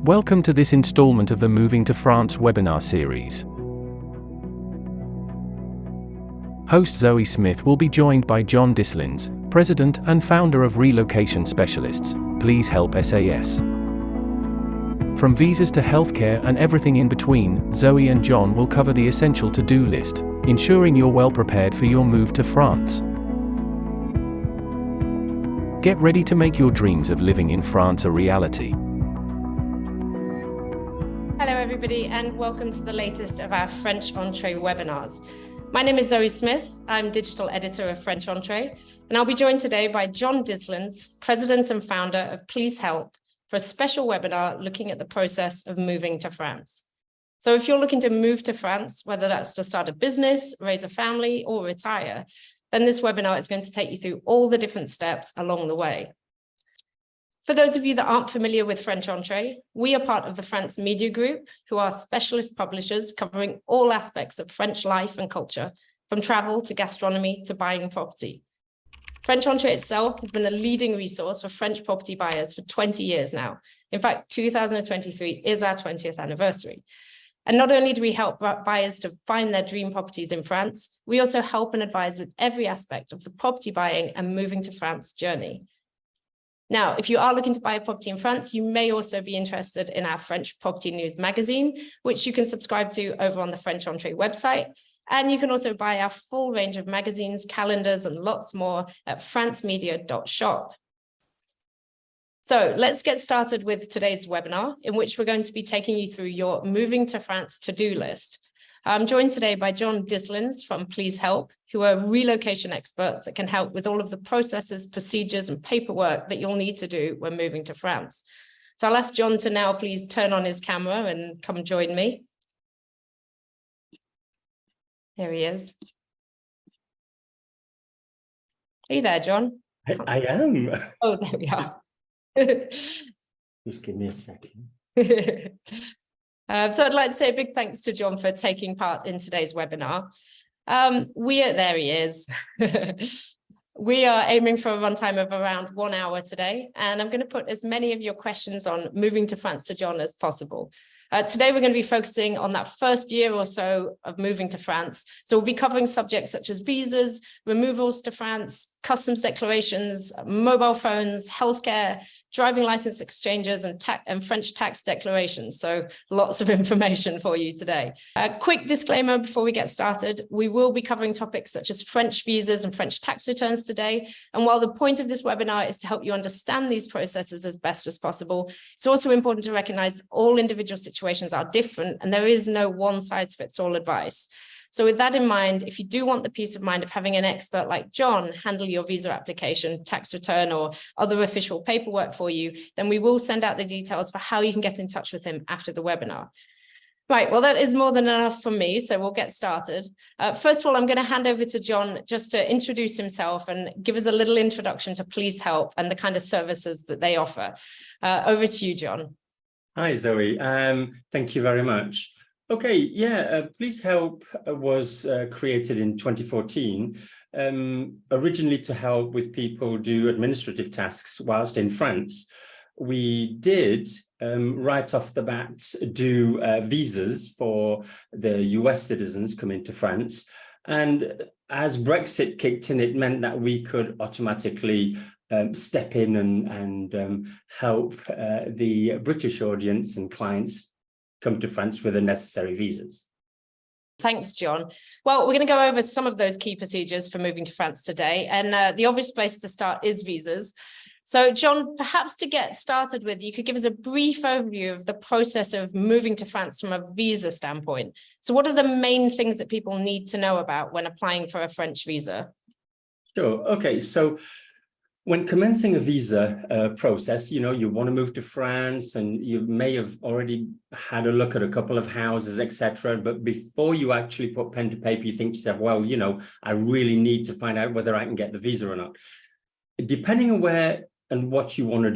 Welcome to this installment of the Moving to France webinar series. Host Zöe Smith will be joined by John Dislins, President and founder of Relocation Specialists, Please Help SAS. From visas to healthcare and everything in between, Zöe and John will cover the essential to-do list, ensuring you're well prepared for your move to France. Get ready to make your dreams of living in France a reality. Hello everybody and welcome to the latest of our FrenchEntrée webinars. My name is Zöe Smith, I'm Digital Editor of FrenchEntrée, and I'll be joined today by John Dislins, President and founder of Please Help, for a special webinar looking at the process of moving to France. So if you're looking to move to France, whether that's to start a business, raise a family, or retire, then this webinar is going to take you through all the different steps along the way. For those of you that aren't familiar with FrenchEntrée, we are part of the France Media Group, who are specialist publishers covering all aspects of French life and culture, from travel to gastronomy to buying property. FrenchEntrée itself has been a leading resource for French property buyers for 20 years now. In fact, 2023 is our 20th anniversary. And not only do we help buyers to find their dream properties in France, we also help and advise with every aspect of the property buying and moving to France journey. Now, if you are looking to buy a property in France, you may also be interested in our French Property News magazine, which you can subscribe to over on the FrenchEntrée website. And you can also buy our full range of magazines, calendars, and lots more at francemedia.shop. So let's get started with today's webinar, in which we're going to be taking you through your Moving to France to-do list. I'm joined today by John Dislins from Please Help, who are relocation experts that can help with all of the processes, procedures, and paperwork that you'll need to do when moving to France. So I'll ask John to now please turn on his camera and come join me. There he is. Are you there, John? I am. Oh, there we are. Just give me a second. So I'd like to say a big thanks to John for taking part in today's webinar. There he is. We are aiming for a runtime of around 1 hour today, and I'm going to put as many of your questions on moving to France to John as possible. Today, we're going to be focusing on that first year or so of moving to France. So we'll be covering subjects such as visas, removals to France, customs declarations, mobile phones, healthcare, driving license exchanges, and French tax declarations. So lots of information for you today. A quick disclaimer before we get started, we will be covering topics such as French visas and French tax returns today. And while the point of this webinar is to help you understand these processes as best as possible, it's also important to recognize that all individual situations are different and there is no one-size-fits-all advice. So with that in mind, if you do want the peace of mind of having an expert like John handle your visa application, tax return, or other official paperwork for you, then we will send out the details for how you can get in touch with him after the webinar. Right, well, that is more than enough from me, so we'll get started. First of all, I'm going to hand over to John just to introduce himself and give us a little introduction to Please Help and the kind of services that they offer. Over to you, John. Hi, Zöe. Thank you very much. Okay, yeah, Please Help was created in 2014, originally to help with people do administrative tasks whilst in France. We did, right off the bat, do visas for the US citizens coming to France. And as Brexit kicked in, it meant that we could automatically step in and help the British audience and clients come to France with the necessary visas. Thanks, John. Well, we're going to go over some of those key procedures for moving to France today. And the obvious place to start is visas. So, John, perhaps to get started with, you could give us a brief overview of the process of moving to France from a visa standpoint. So what are the main things that people need to know about when applying for a French visa? Sure. Okay. So when commencing a visa process, you want to move to France and you may have already had a look at a couple of houses, etc. But before you actually put pen to paper, you think to yourself, well, I really need to find out whether I can get the visa or not. Depending on where and what you want to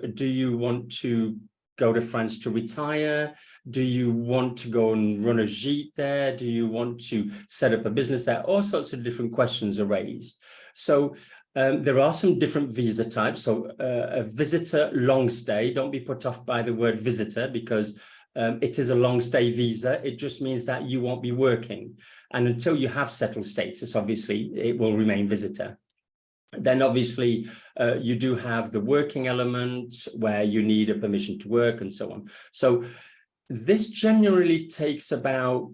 do you want to go to France to retire? Do you want to go and run a gîte there? Do you want to set up a business there? All sorts of different questions are raised. So there are some different visa types. So a visitor long stay, don't be put off by the word visitor, because it is a long stay visa. It just means that you won't be working. And until you have settled status, obviously, it will remain visitor. Then obviously you do have the working element where you need a permission to work and so on. So this generally takes about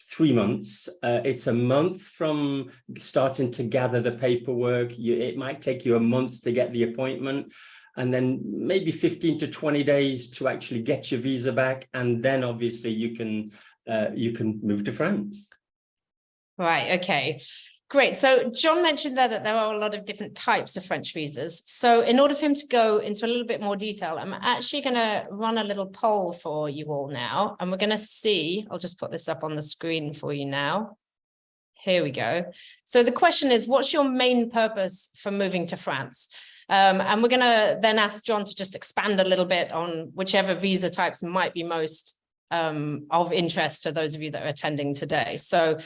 3 months. It's a month from starting to gather the paperwork. It might take you a month to get the appointment, and then maybe 15 to 20 days to actually get your visa back. And then obviously you can move to France. Right, okay. Great. So John mentioned there that there are a lot of different types of French visas. So in order for him to go into a little bit more detail, I'm actually going to run a little poll for you all now. And we're going to see, I'll just put this up on the screen for you now. Here we go. So the question is, what's your main purpose for moving to France? And we're going to then ask John to just expand a little bit on whichever visa types might be most of interest to those of you that are attending today. So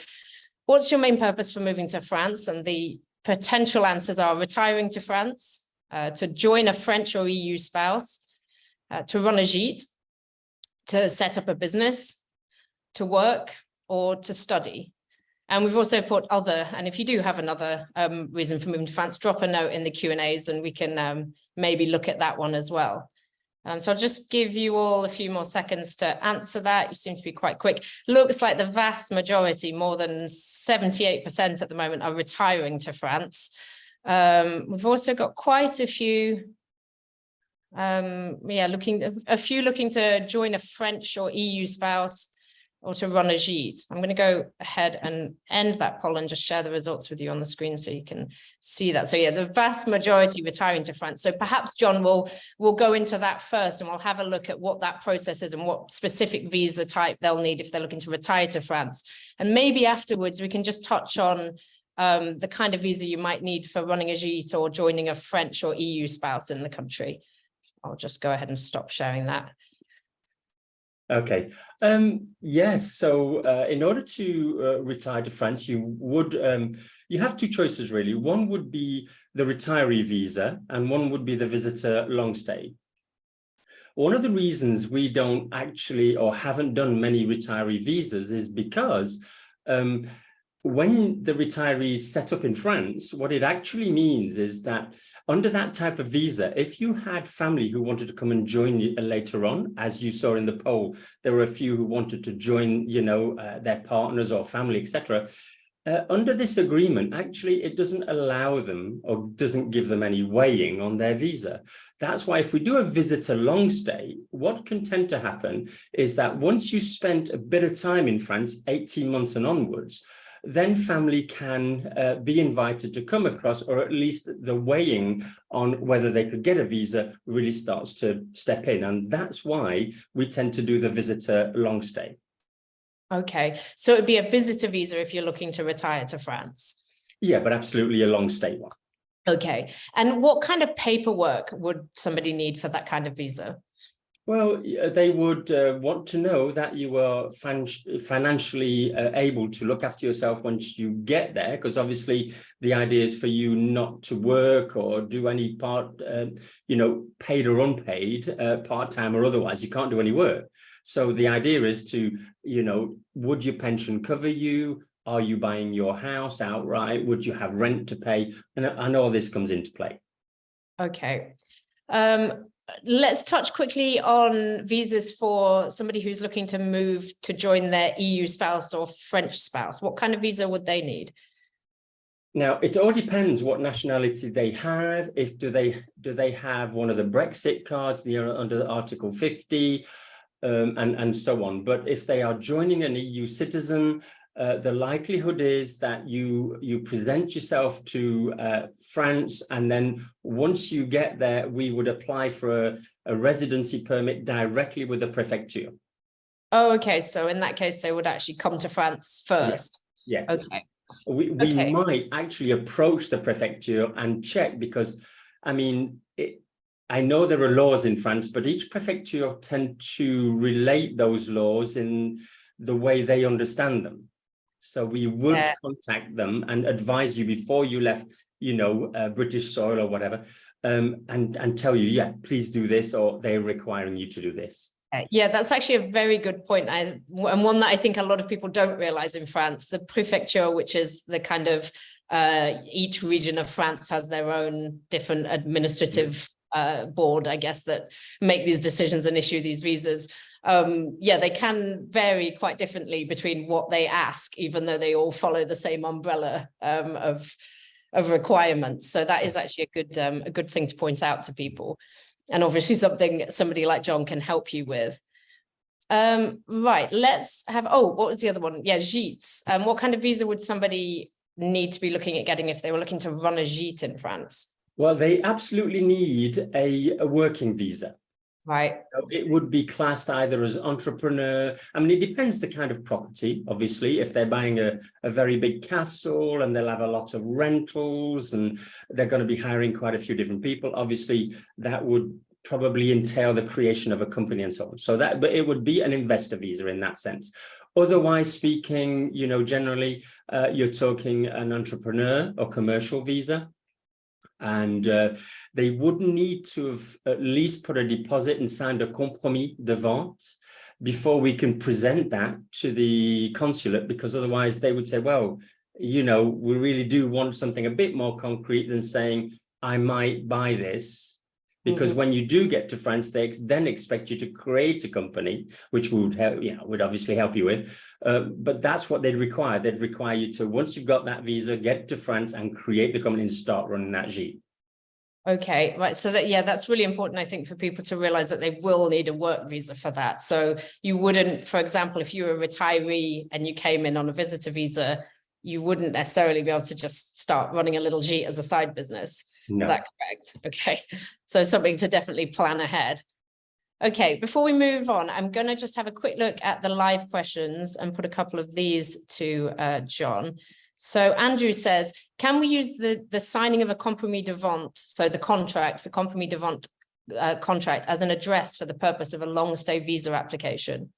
what's your main purpose for moving to France? And the potential answers are retiring to France, to join a French or EU spouse, to run a gîte, to set up a business, to work, or to study. And we've also put other, and if you do have another reason for moving to France, drop a note in the Q&As and we can maybe look at that one as well. So I'll just give you all a few more seconds to answer that. You seem to be quite quick. Looks like the vast majority, more than 78% at the moment, are retiring to France. We've also got quite a few, looking to join a French or EU spouse, or to run a gîte. I'm going to go ahead and end that poll and just share the results with you on the screen so you can see that. So yeah, the vast majority retiring to France. So perhaps John will go into that first, and we'll have a look at what that process is and what specific visa type they'll need if they're looking to retire to France. And maybe afterwards we can just touch on the kind of visa you might need for running a gîte or joining a French or EU spouse in the country. I'll just go ahead and stop sharing that. Okay. Yes. So in order to retire to France, you have two choices, really. One would be the retiree visa, and one would be the visitor long stay. One of the reasons we don't actually or haven't done many retiree visas is because when the retirees set up in France, what it actually means is that under that type of visa, if you had family who wanted to come and join you later on, as you saw in the poll, there were a few who wanted to join, their partners or family, etc. Under this agreement, actually, it doesn't allow them or doesn't give them any weighing on their visa. That's why if we do a visitor long stay, what can tend to happen is that once you spent a bit of time in France, 18 months and onwards, then family can be invited to come across, or at least the weighing on whether they could get a visa really starts to step in. And that's why we tend to do the visitor long stay. Okay, so it'd be a visitor visa if you're looking to retire to France. Yeah, but absolutely a long stay one. Okay, and what kind of paperwork would somebody need for that kind of visa? Well, they would want to know that you are financially able to look after yourself once you get there, because obviously the idea is for you not to work or do any part, paid or unpaid, part-time or otherwise. You can't do any work. So the idea is to, would your pension cover you? Are you buying your house outright? Would you have rent to pay? And all this comes into play. Okay. Let's touch quickly on visas for somebody who's looking to move to join their EU spouse or French spouse. What kind of visa would they need? Now, it all depends what nationality they have. Do they have one of the Brexit cards under Article 50 and so on. But if they are joining an EU citizen, the likelihood is that you present yourself to France, and then once you get there, we would apply for a residency permit directly with the préfecture. Oh, okay. So in that case, they would actually come to France first. Yes. Okay. We might actually approach the préfecture and check, because, I mean, I know there are laws in France, but each prefecture tend to relate those laws in the way they understand them. So we would contact them and advise you before you left, British soil or whatever, and tell you, yeah, please do this, or they're requiring you to do this. Yeah, that's actually a very good point. And one that I think a lot of people don't realize in France, the prefecture, which is the kind of, each region of France has their own different administrative board, I guess, that make these decisions and issue these visas. They can vary quite differently between what they ask, even though they all follow the same umbrella of requirements. So that is actually a good thing to point out to people, and obviously something somebody like John can help you with. Right, let's have, what was the other one? Yeah, gîtes. What kind of visa would somebody need to be looking at getting if they were looking to run a gîte in France? Well, they absolutely need a working visa. Right. It would be classed either as entrepreneur. I mean, it depends the kind of property, obviously. If they're buying a very big castle and they'll have a lot of rentals and they're going to be hiring quite a few different people, obviously that would probably entail the creation of a company and so on. So but it would be an investor visa in that sense. Otherwise speaking, generally you're talking an entrepreneur or commercial visa. And they would need to have at least put a deposit and signed a compromis de vente before we can present that to the consulate, because otherwise they would say, well, we really do want something a bit more concrete than saying, I might buy this. Because when you do get to France, they then expect you to create a company, which would help, would obviously help you with. But that's what they'd require. They'd require you to, once you've got that visa, get to France and create the company and start running that gîte. Okay, right. So that's really important, I think, for people to realize that they will need a work visa for that. So you wouldn't, for example, if you were a retiree and you came in on a visitor visa, you wouldn't necessarily be able to just start running a little gîte as a side business. No. Is that correct? Okay. So something to definitely plan ahead. Okay, before we move on, I'm going to just have a quick look at the live questions and put a couple of these to John. So Andrew says, can we use the signing of a compromis de vente, so the compromis de vente contract as an address for the purpose of a long stay visa application?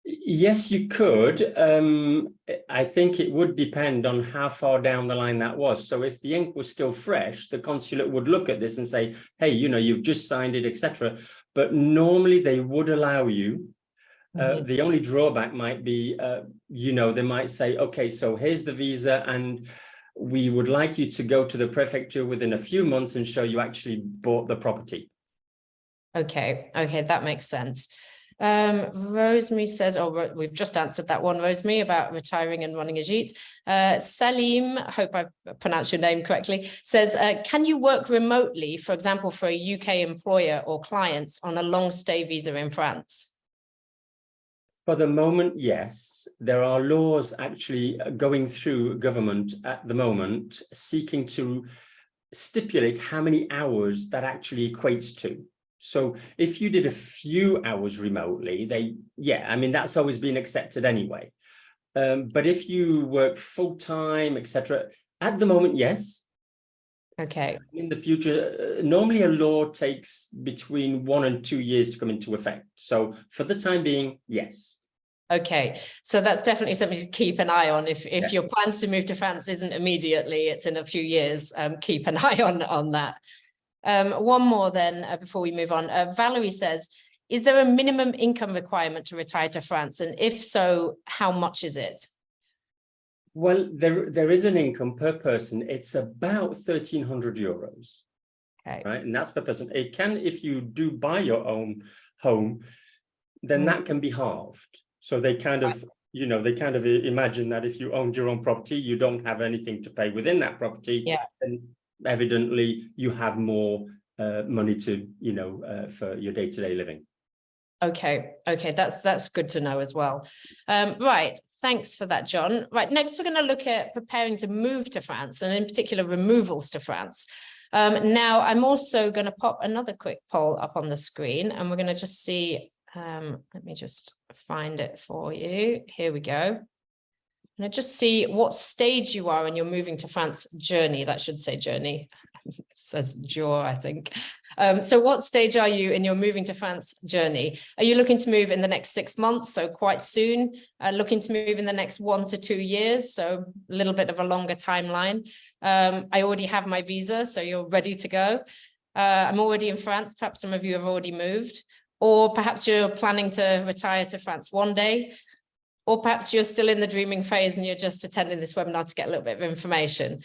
Yes, you could. I think it would depend on how far down the line that was. So if the ink was still fresh, the consulate would look at this and say, hey, you've just signed it, etc. But normally they would allow you. The only drawback might be, they might say, okay, so here's the visa and we would like you to go to the prefecture within a few months and show you actually bought the property. Okay, that makes sense. Rosemary says, we've just answered that one, Rosemary, about retiring and running a gîte. Salim, I hope I pronounced your name correctly, says, can you work remotely, for example, for a UK employer or clients on a long stay visa in France? For the moment, yes. There are laws actually going through government at the moment seeking to stipulate how many hours that actually equates to. So if you did a few hours remotely, that's always been accepted anyway. But if you work full-time, etc., at the moment, yes. Okay. In the future, normally a law takes between 1 and 2 years to come into effect. So for the time being, yes. Okay, so that's definitely something to keep an eye on. If your plans to move to France isn't immediately, it's in a few years, keep an eye on that. One more then before we move on. Valerie says, is there a minimum income requirement to retire to France? And if so, how much is it? Well, there is an income per person. It's about 1,300 euros. Okay. Right, and that's per person. It can, if you do buy your own home, then that can be halved. So they kind of, imagine that if you owned your own property, you don't have anything to pay within that property. Yeah. And evidently you have more money to, for your day-to-day living. Okay, that's good to know as well. Right, thanks for that, John. Right, next we're going to look at preparing to move to France, and in particular removals to France. Now, I'm also going to pop another quick poll up on the screen, and we're going to just see, let me just find it for you. Here we go. And just see what stage you are in your moving to France journey. That should say journey. I It says jaw, I think. So what stage are you in your moving to France journey? Are you looking to move in the next 6 months, so quite soon? Looking to move in the next 1 to 2 years, so a little bit of a longer timeline. I already have my visa, so you're ready to go. I'm already in France. Perhaps some of you have already moved, or perhaps you're planning to retire to France one day, or perhaps you're still in the dreaming phase and you're just attending this webinar to get a little bit of information.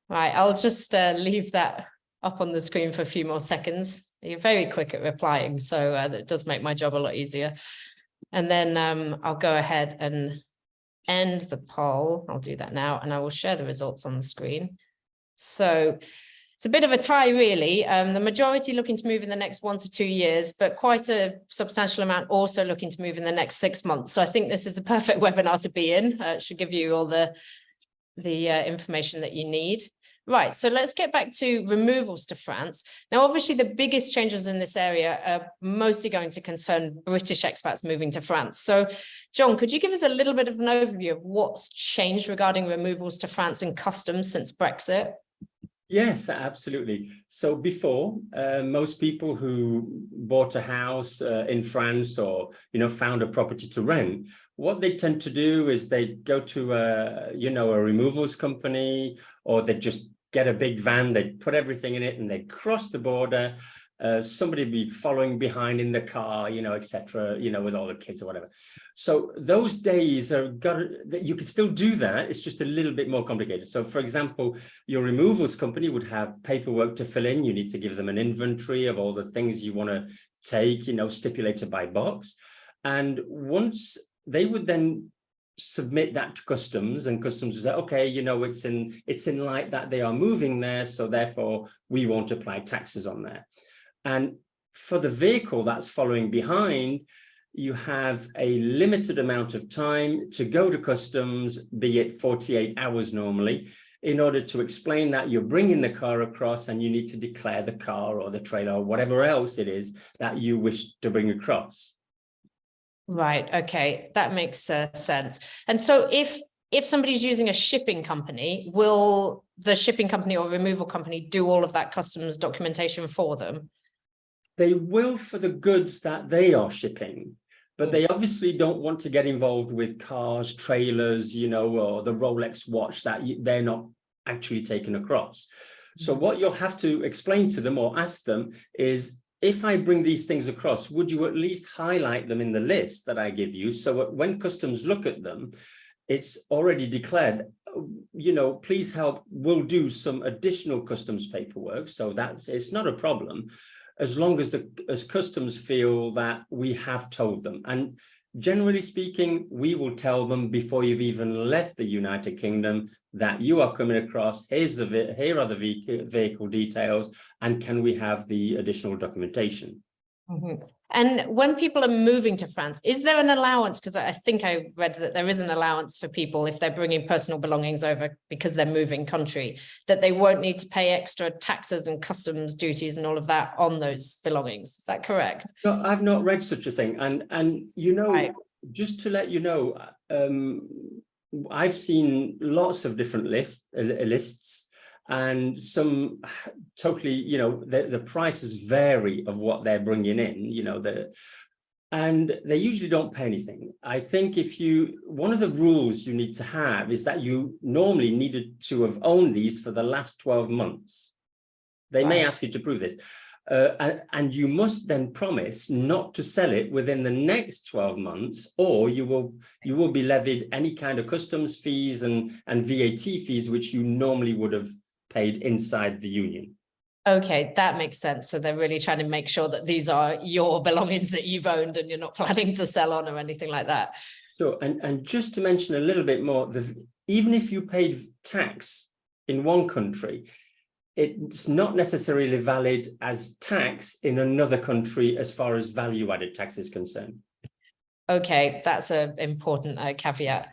Right, I'll just leave that up on the screen for a few more seconds. You're very quick at replying, so that does make my job a lot easier. And then I'll go ahead and end the poll. I'll do that now, and I will share the results on the screen. So it's a bit of a tie, really. The majority looking to move in the next 1 to 2 years, but quite a substantial amount also looking to move in the next 6 months. So I think this is the perfect webinar to be in. It should give you all the information that you need. Right, so let's get back to removals to France. Now, obviously, the biggest changes in this area are mostly going to concern British expats moving to France. So, John, could you give us a little bit of an overview of what's changed regarding removals to France and customs since Brexit? Yes, absolutely. So before, most people who bought a house in France or, found a property to rent, what they tend to do is they go to a removals company, or they just get a big van, they put everything in it and they cross the border. Somebody be following behind in the car, etc., with all the kids or whatever. So those days you can still do that. It's just a little bit more complicated. So, for example, your removals company would have paperwork to fill in. You need to give them an inventory of all the things you want to take, stipulated by box. And once they would then submit that to customs, and customs would say, okay, it's in light that they are moving there, so therefore we won't apply taxes on there. And for the vehicle that's following behind, you have a limited amount of time to go to customs, be it 48 hours normally, in order to explain that you're bringing the car across and you need to declare the car or the trailer or whatever else it is that you wish to bring across. Right. Okay. That makes sense. And so if somebody's using a shipping company, will the shipping company or removal company do all of that customs documentation for them? They will for the goods that they are shipping, but they obviously don't want to get involved with cars, trailers, or the Rolex watch that they're not actually taken across. So what you'll have to explain to them or ask them is, if I bring these things across, would you at least highlight them in the list that I give you, so that when customs look at them, it's already declared, please help, we'll do some additional customs paperwork, so that it's not a problem, as long as customs feel that we have told them. And generally speaking, we will tell them before you've even left the United Kingdom that you are coming across, here are the vehicle details, and can we have the additional documentation? Mm-hmm. And when people are moving to France, is there an allowance? Because I think I read that there is an allowance for people if they're bringing personal belongings over because they're moving country, that they won't need to pay extra taxes and customs duties and all of that on those belongings. Is that correct? No, I've not read such a thing. And Right. Just to let you know, I've seen lots of different lists, and some totally, the prices vary of what they're bringing in, and they usually don't pay anything. I think one of the rules you need to have is that you normally needed to have owned these for the last 12 months. They may ask you to prove this. And you must then promise not to sell it within the next 12 months, or you will be levied any kind of customs fees and VAT fees, which you normally would have paid inside the union. Okay, that makes sense. So they're really trying to make sure that these are your belongings that you've owned and you're not planning to sell on or anything like that. So, and just to mention a little bit more, even if you paid tax in one country, it's not necessarily valid as tax in another country as far as value-added tax is concerned. Okay, that's an important caveat.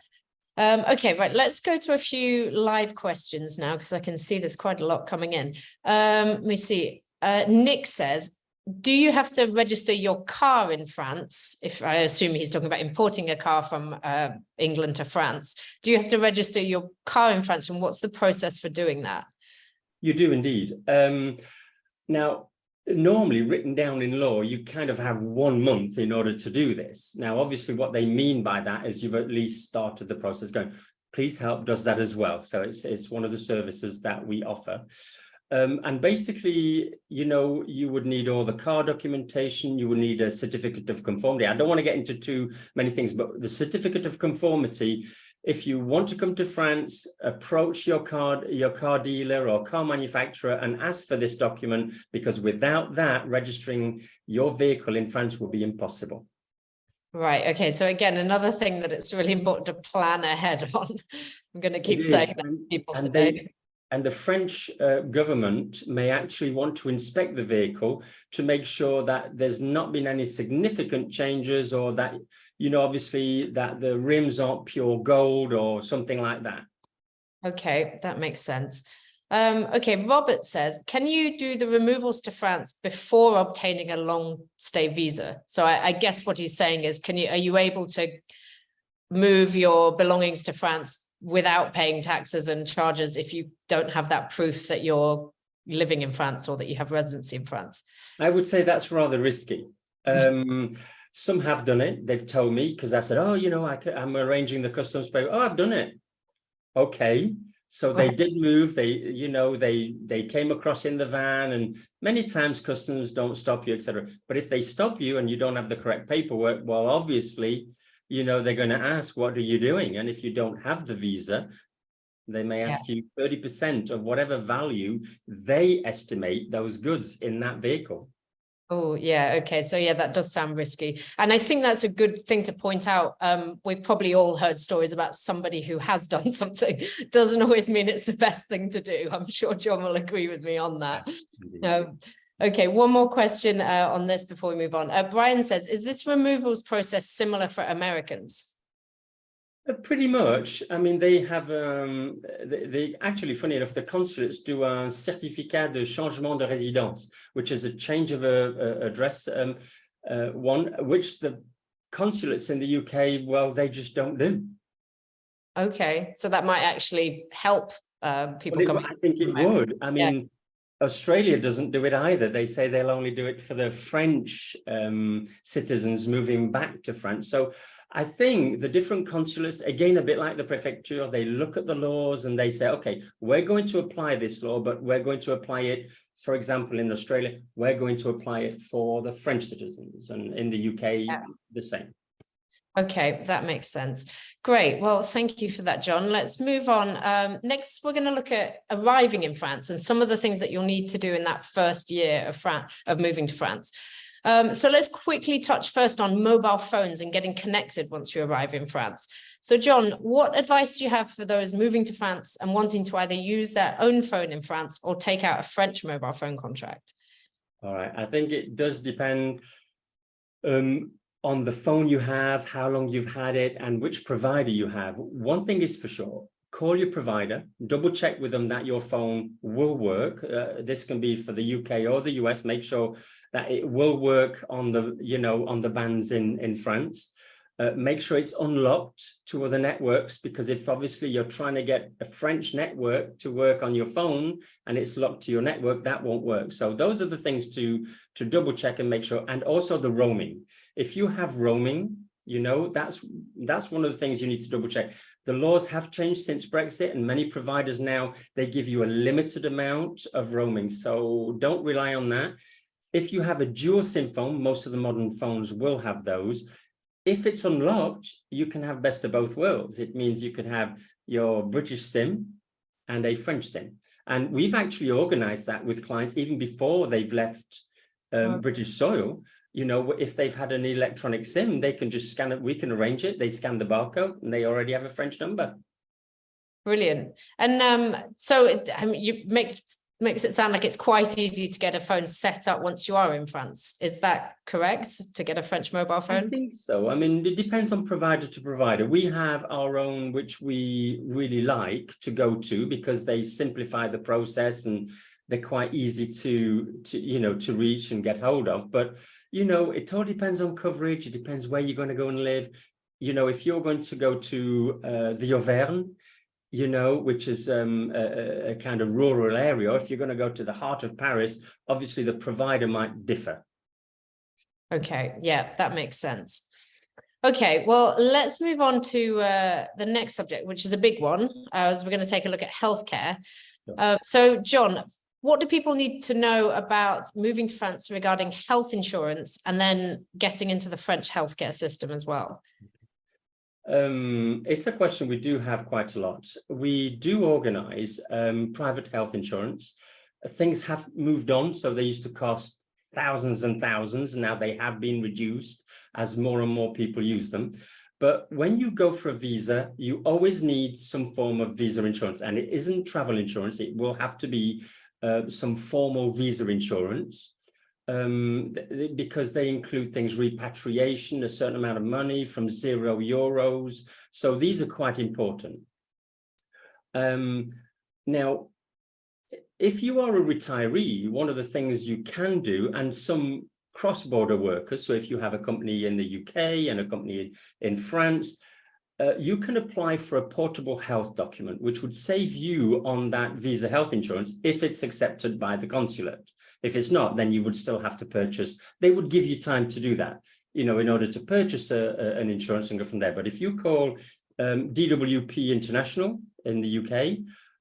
Okay, right, let's go to a few live questions now, because I can see there's quite a lot coming in. Let me see. Nick says, do you have to register your car in France? If I assume he's talking about importing a car from England to France. Do you have to register your car in France, and what's the process for doing that? You do indeed. Now, normally written down in law, you kind of have 1 month in order to do this. Now, obviously, what they mean by that is you've at least started the process going. Please Help does that as well. So it's one of the services that we offer. And basically, you know, you would need all the car documentation, you would need a certificate of conformity. I don't want to get into too many things, but the certificate of conformity, if you want to come to France, approach your car dealer or car manufacturer and ask for this document, because without that, registering your vehicle in France will be impossible. Right. Okay. So again, another thing that it's really important to plan ahead on. I'm going to keep saying that to people today. And the French government may actually want to inspect the vehicle to make sure that there's not been any significant changes, or that, you know, obviously that the rims aren't pure gold or something like that. Okay, that makes sense. Okay, Robert says, can you do the removals to France before obtaining a long stay visa? So I guess what he's saying is, are you able to move your belongings to France without paying taxes and charges if you don't have that proof that you're living in France or that you have residency in France? I would say that's rather risky. Some have done it. They've told me, because I said, oh, you know, I'm arranging the customs paper. Oh, I've done it. Okay. So they did move. They came across in the van, and many times customs don't stop you, etc. But if they stop you and you don't have the correct paperwork, well, obviously, you know, they're going to ask, what are you doing? And if you don't have the visa, they may ask you 30% of whatever value they estimate those goods in that vehicle. Oh, yeah. Okay. So, yeah, that does sound risky. And I think that's a good thing to point out. We've probably all heard stories about somebody who has done something. Doesn't always mean it's the best thing to do. I'm sure John will agree with me on that. Okay, one more question on this before we move on. Brian says, is this removals process similar for Americans? Pretty much. I mean, they have, they actually, funny enough, the consulates do a certificat de changement de résidence, which is a change of address one, which the consulates in the UK, well, they just don't do. Okay, so that might actually help people come. I think it would. I mean, Australia doesn't do it either. They say they'll only do it for the French citizens moving back to France. So I think the different consulates, again, a bit like the prefecture, they look at the laws and they say, okay, we're going to apply this law, but we're going to apply it, for example, in Australia, we're going to apply it for the French citizens, and in the UK, the same. Okay, that makes sense. Great. Well, thank you for that, John. Let's move on. Next, we're going to look at arriving in France and some of the things that you'll need to do in that first year of moving to France. So let's quickly touch first on mobile phones and getting connected once you arrive in France. So, John, what advice do you have for those moving to France and wanting to either use their own phone in France or take out a French mobile phone contract? All right. I think it does depend on the phone you have, how long you've had it, and which provider you have. One thing is for sure, call your provider, double check with them that your phone will work. This can be for the UK or the US. Make sure that it will work on the, on the bands in France. Make sure it's unlocked to other networks, because if obviously you're trying to get a French network to work on your phone and it's locked to your network, that won't work. So those are the things to double check and make sure. And also the roaming. If you have roaming, that's one of the things you need to double check. The laws have changed since Brexit, and many providers now, they give you a limited amount of roaming. So don't rely on that. If you have a dual SIM phone, most of the modern phones will have those. If it's unlocked, you can have best of both worlds. It means you can have your British SIM and a French SIM. And we've actually organized that with clients even before they've left British soil. If they've had an electronic SIM, they can just scan it. We can arrange it. They scan the barcode and they already have a French number. Brilliant. And you makes it sound like it's quite easy to get a phone set up once you are in France. Is that correct, to get a French mobile phone? I think so. I mean, it depends on provider to provider. We have our own, which we really like to go to because they simplify the process and they're quite easy to reach and get hold of. But, it all depends on coverage. It depends where you're going to go and live. If you're going to go to the Auvergne, you know, which is a kind of rural area. If you're going to go to the heart of Paris, obviously the provider might differ. Okay, yeah, that makes sense. Okay, well, let's move on to the next subject, which is a big one, as we're going to take a look at healthcare. So, John, what do people need to know about moving to France regarding health insurance and then getting into the French healthcare system as well? It's a question we do have quite a lot. We do organize private health insurance. Things have moved on, so they used to cost thousands and thousands. Now they have been reduced as more and more people use them. But when you go for a visa, you always need some form of visa insurance, and it isn't travel insurance. It will have to be some formal visa insurance, because they include things, repatriation, a certain amount of money from €0. So these are quite important. Now, if you are a retiree, one of the things you can do, and some cross-border workers, so if you have a company in the UK and a company in France, you can apply for a portable health document, which would save you on that visa health insurance if it's accepted by the consulate. If it's not, then you would still have to purchase. They would give you time to do that, you know, in order to purchase an insurance and go from there. But if you call DWP International in the UK,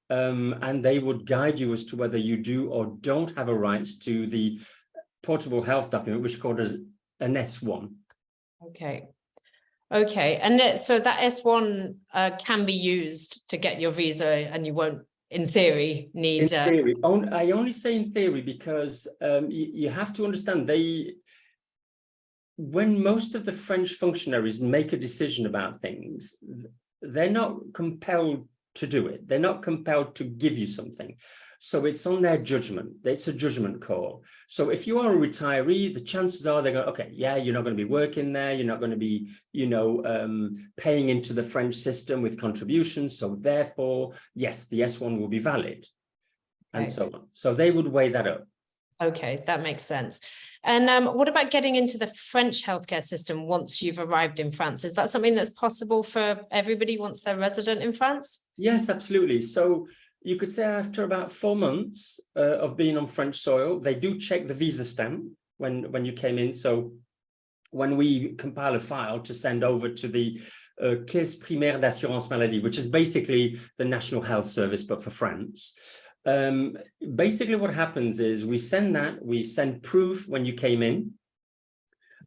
and they would guide you as to whether you do or don't have a right to the portable health document, which is called as an S1. Okay. Okay, and so that S1 can be used to get your visa, and you won't, in theory, need... In theory. I only say in theory because you have to understand, when most of the French functionaries make a decision about things, they're not compelled to do it. They're not compelled to give you something. So it's on their judgment. It's a judgment call. So if you are a retiree, the chances are they're going, okay, yeah, you're not going to be working there. You're not going to be, you know, paying into the French system with contributions. So therefore, yes, the S1 will be valid, and so on. So they would weigh that up. Okay, that makes sense. And what about getting into the French healthcare system once you've arrived in France? Is that something that's possible for everybody once they're resident in France? Yes, absolutely. So you could say after about 4 months of being on French soil, they do check the visa stamp when you came in. So when we compile a file to send over to the Caisse Primaire d'Assurance Maladie, which is basically the National Health Service, but for France, basically what happens is we send proof when you came in.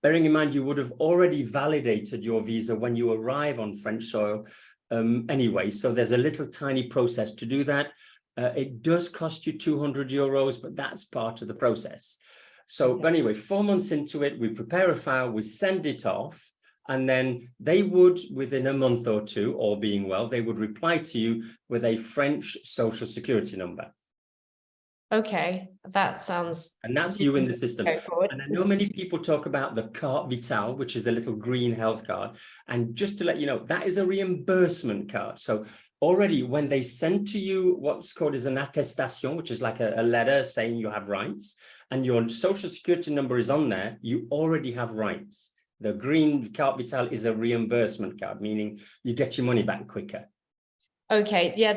Bearing in mind, you would have already validated your visa when you arrive on French soil anyway, so there's a little tiny process to do that. It does cost you €200, but that's part of the process. So, but anyway, 4 months into it, we prepare a file, we send it off, and then they would, within a month or two, all being well, they would reply to you with a French social security number. Okay, that sounds... And that's you in the system. And I know many people talk about the carte vitale, which is the little green health card. And just to let you know, that is a reimbursement card. So already when they send to you what's called as an attestation, which is like a letter saying you have rights, and your social security number is on there, you already have rights. The green carte vitale is a reimbursement card, meaning you get your money back quicker. Okay, yeah,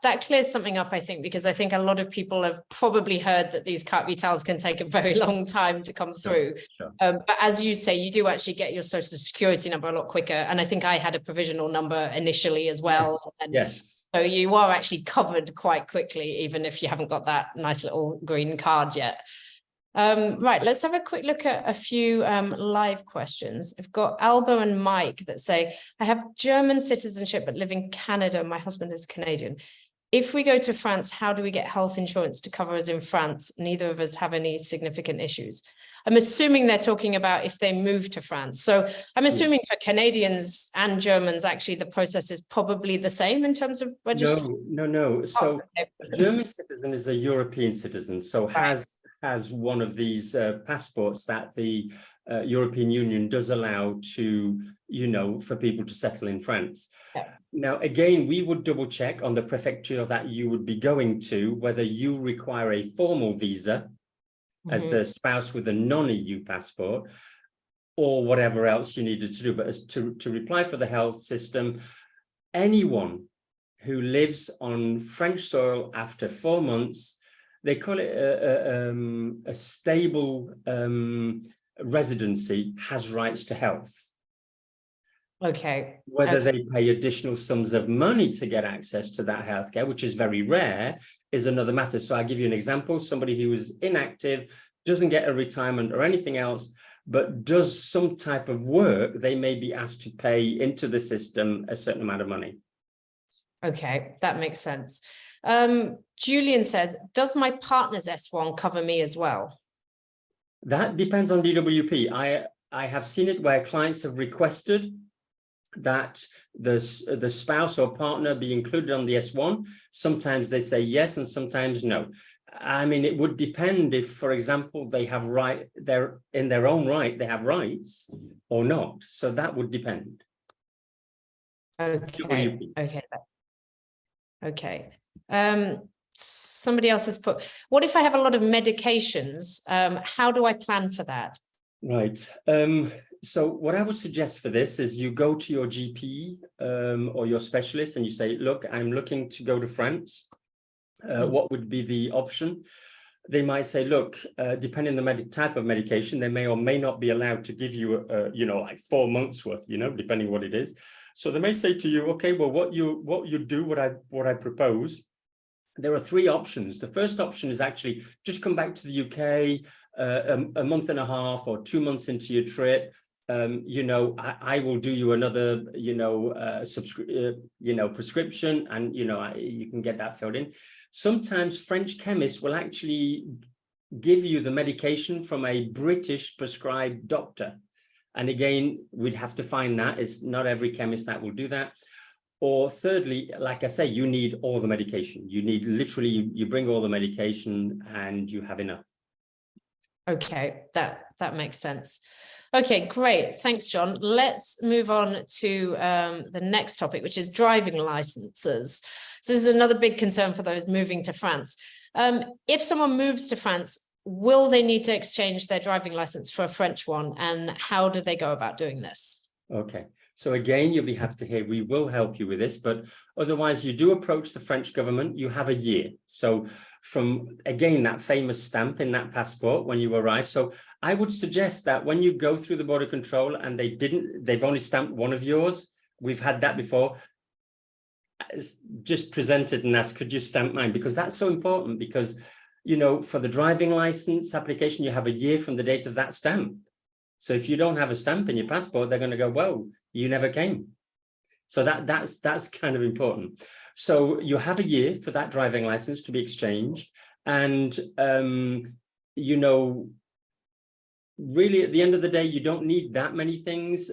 that clears something up, I think, because I think a lot of people have probably heard that these carte vitales can take a very long time to come through. Sure. But as you say, you do actually get your social security number a lot quicker. And I think I had a provisional number initially as well. And yes. So you are actually covered quite quickly, even if you haven't got that nice little green card yet. Right, let's have a quick look at a few live questions. I've got Albo and Mike that say, I have German citizenship but live in Canada. My husband is Canadian. If we go to France, how do we get health insurance to cover us in France? Neither of us have any significant issues. I'm assuming they're talking about if they move to France. So I'm assuming for Canadians and Germans, actually, the process is probably the same in terms of registration. No. So a German citizen is a European citizen, so has one of these passports that the European Union does allow to, you know, for people to settle in France. Yeah. Now, again, we would double check on the prefecture that you would be going to, whether you require a formal visa as the spouse with a non-EU passport, or whatever else you needed to do. But as to reply for the health system, anyone who lives on French soil after 4 months, they call it a stable residency, has rights to health. Okay. Whether they pay additional sums of money to get access to that healthcare, which is very rare, is another matter. So I'll give you an example. Somebody who is inactive, doesn't get a retirement or anything else, but does some type of work, they may be asked to pay into the system a certain amount of money. Okay, that makes sense. Julian says, does my partner's S1 cover me as well? That depends on DWP. I have seen it where clients have requested that the spouse or partner be included on the S1. Sometimes they say yes, and sometimes no. I mean, it would depend if, for example, they have they're in their own right, they have rights or not. So that would depend. Okay. Okay. Somebody else has put, what if I have a lot of medications? How do I plan for that? Right. So what I would suggest for this is you go to your GP or your specialist and you say, look, I'm looking to go to France. What would be the option? They might say, look, depending on the type of medication, they may or may not be allowed to give you, like 4 months worth, depending what it is. So they may say to you, okay, well, what you do, what I propose, there are 3 options. The first option is actually just come back to the UK a month and a half or 2 months into your trip. I will do you another, prescription, and, you can get that filled in. Sometimes French chemists will actually give you the medication from a British prescribed doctor. And again, we'd have to find that. It's not every chemist that will do that. Or thirdly, like I say, you need all the medication. You need literally, you bring all the medication and you have enough. Okay, that makes sense. Okay, great. Thanks, John. Let's move on to the next topic, which is driving licenses. So this is another big concern for those moving to France. If someone moves to France, will they need to exchange their driving license for a French one? And how do they go about doing this? Okay. So again, you'll be happy to hear we will help you with this, but otherwise you do approach the French government, you have a year. So from, again, that famous stamp in that passport when you arrive. So I would suggest that when you go through the border control and they've only stamped one of yours, we've had that before, just present it and ask, could you stamp mine? Because that's so important, because, for the driving license application, you have a year from the date of that stamp. So if you don't have a stamp in your passport, they're going to go, well, you never came. So that's kind of important. So you have a year for that driving license to be exchanged. And, really at the end of the day, you don't need that many things.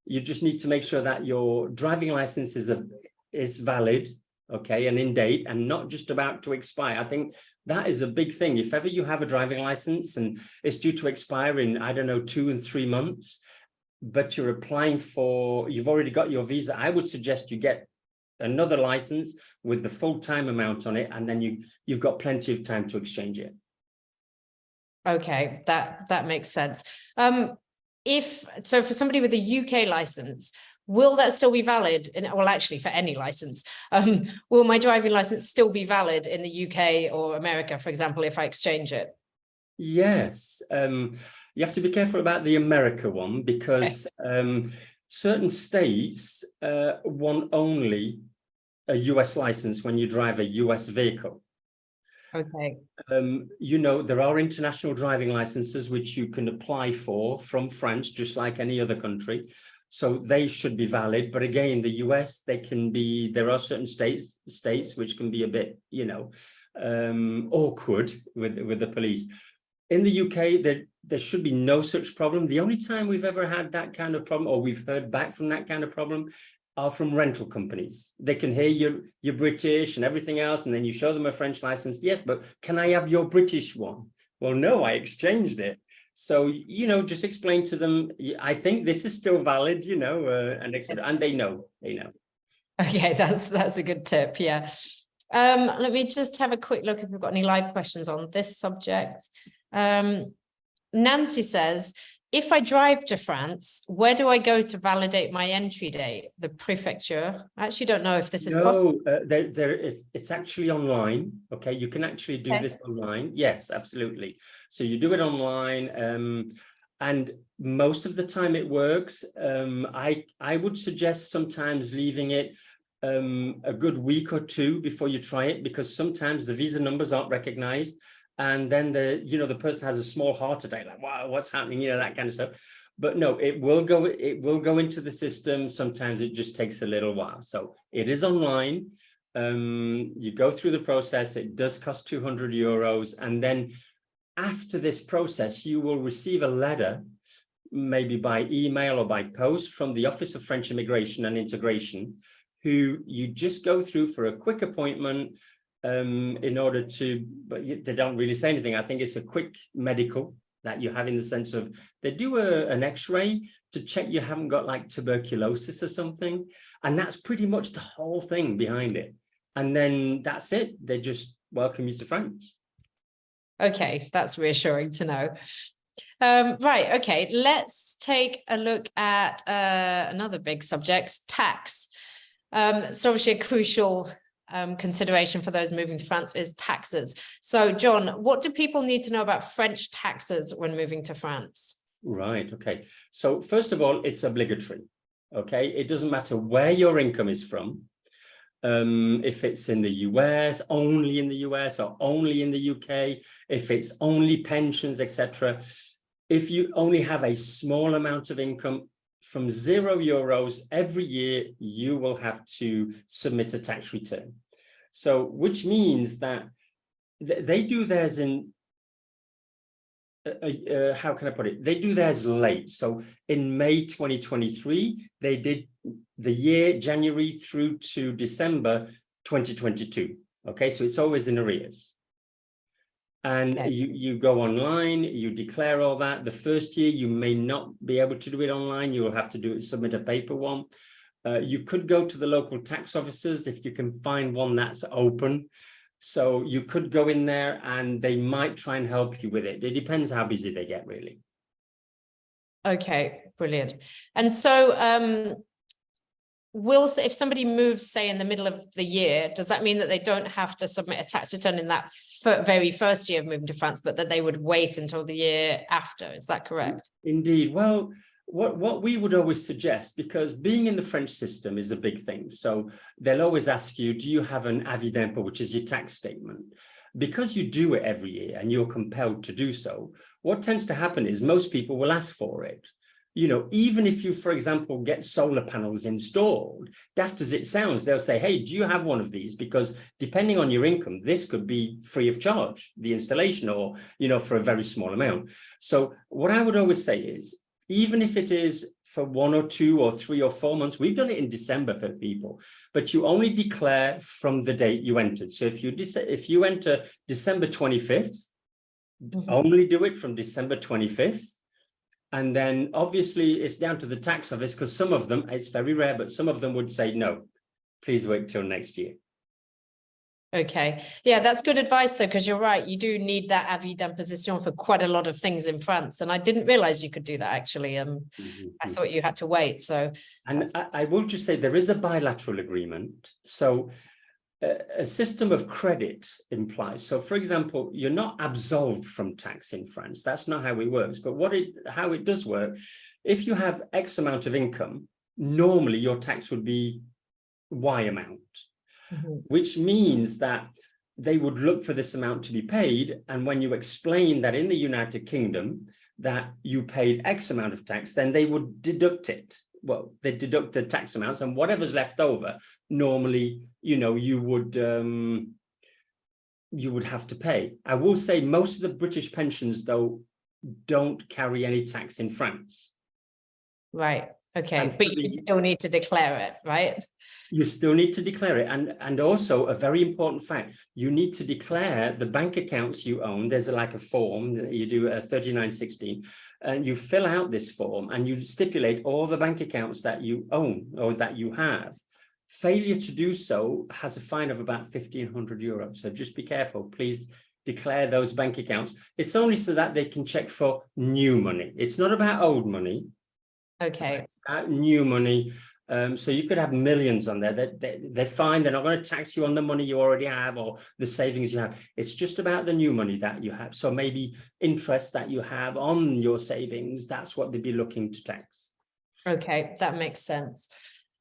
You just need to make sure that your driving license is valid, okay, and in date, and not just about to expire. I think that is a big thing. If ever you have a driving license and it's due to expire in, I don't know, 2 and 3 months, but you're applying for, you've already got your visa, I would suggest you get another license with the full time amount on it, and then you've got plenty of time to exchange it. Okay, that makes sense. So for somebody with a UK license, will that still be valid? Well, actually, for any license, will my driving license still be valid in the UK or America, for example, if I exchange it? Yes. You have to be careful about the America one, because certain states want only a US license when you drive a US vehicle. Okay. There are international driving licenses which you can apply for from France, just like any other country. So they should be valid. But again, the US, there are certain states which can be a bit, awkward with the police. In the UK, there should be no such problem. The only time we've ever had that kind of problem, or we've heard back from that kind of problem, are from rental companies. They can hear you're British and everything else, and then you show them a French license. Yes, but can I have your British one? Well, no, I exchanged it. So, just explain to them, I think this is still valid, and they know. Okay, that's a good tip. Yeah. Let me just have a quick look if we've got any live questions on this subject. Nancy says, if I drive to France, where do I go to validate my entry date? The prefecture? I actually don't know if this is possible. It's actually online. Okay, you can actually do this online. Yes, absolutely. So you do it online, and most of the time it works. I would suggest sometimes leaving it a good week or two before you try it, because sometimes the visa numbers aren't recognized. And then the person has a small heart attack, like, wow, what's happening? That kind of stuff. But no, it will go into the system. Sometimes it just takes a little while. So it is online. You go through the process. It does cost €200. And then after this process, you will receive a letter, maybe by email or by post, from the Office of French Immigration and Integration, who you just go through for a quick appointment, in order to, but they don't really say anything. I think it's a quick medical that you have, in the sense of they do an x-ray to check you haven't got like tuberculosis or something. And that's pretty much the whole thing behind it. And then that's it. They just welcome you to France. Okay, that's reassuring to know. Right, okay, let's take a look at another big subject, tax. So obviously a crucial consideration for those moving to France is taxes. So John, what do people need to know about French taxes when moving to France? Right, okay. So first of all, it's obligatory, okay? It doesn't matter where your income is from. If it's in the US, only in the US, or only in the UK, if it's only pensions, etc. If you only have a small amount of income, from €0 every year, you will have to submit a tax return. So, which means that they do theirs in, how can I put it? They do theirs late. So in May 2023, they did the year January through to December 2022. Okay, so it's always in arrears. And you go online, you declare all that. The first year, you may not be able to do it online. You will have to submit a paper one. You could go to the local tax officers if you can find one that's open. So you could go in there and they might try and help you with it. It depends how busy they get, really. Okay, brilliant. And so if somebody moves, say, in the middle of the year, does that mean that they don't have to submit a tax return in that very first year of moving to France, but that they would wait until the year after? Is that correct? Indeed. Well, what we would always suggest, because being in the French system is a big thing. So they'll always ask you, do you have an avis d'impôt, which is your tax statement? Because you do it every year and you're compelled to do so, what tends to happen is most people will ask for it. Even if you, for example, get solar panels installed, daft as it sounds, they'll say, hey, do you have one of these? Because depending on your income, this could be free of charge, the installation, or, for a very small amount. So what I would always say is, even if it is for 1 or 2 or 3 or 4 months, we've done it in December for people, but you only declare from the date you entered. So if you enter December 25th, only do it from December 25th. And then obviously it's down to the tax office, because some of them, it's very rare, but some of them would say, no, please wait till next year. Okay. Yeah, that's good advice, though, because you're right. You do need that avis d'imposition for quite a lot of things in France. And I didn't realize you could do that, actually. I thought you had to wait. So, and I will just say there is a bilateral agreement. So a system of credit implies. So, for example, you're not absolved from tax in France. That's not how it works. But how it does work, if you have X amount of income, normally your tax would be Y amount, which means that they would look for this amount to be paid. And when you explain that in the United Kingdom that you paid X amount of tax, then they would deduct it. Well, they deduct the tax amounts, and whatever's left over, normally, you would have to pay. I will say most of the British pensions, though, don't carry any tax in France. Right. Okay. But you still need to declare it, right? You still need to declare it. And also a very important fact, you need to declare the bank accounts you own. There's like a form that you do, a 3916, and you fill out this form and you stipulate all the bank accounts that you own or that you have. Failure to do so has a fine of about €1,500. So just be careful. Please declare those bank accounts, it's only so that they can check for new money. It's not about old money. Okay. It's about new money. So you could have millions on there that they're fine. They're not going to tax you on the money you already have or the savings you have. It's just about the new money that you have. So maybe interest that you have on your savings, that's what they'd be looking to tax. Okay, that makes sense.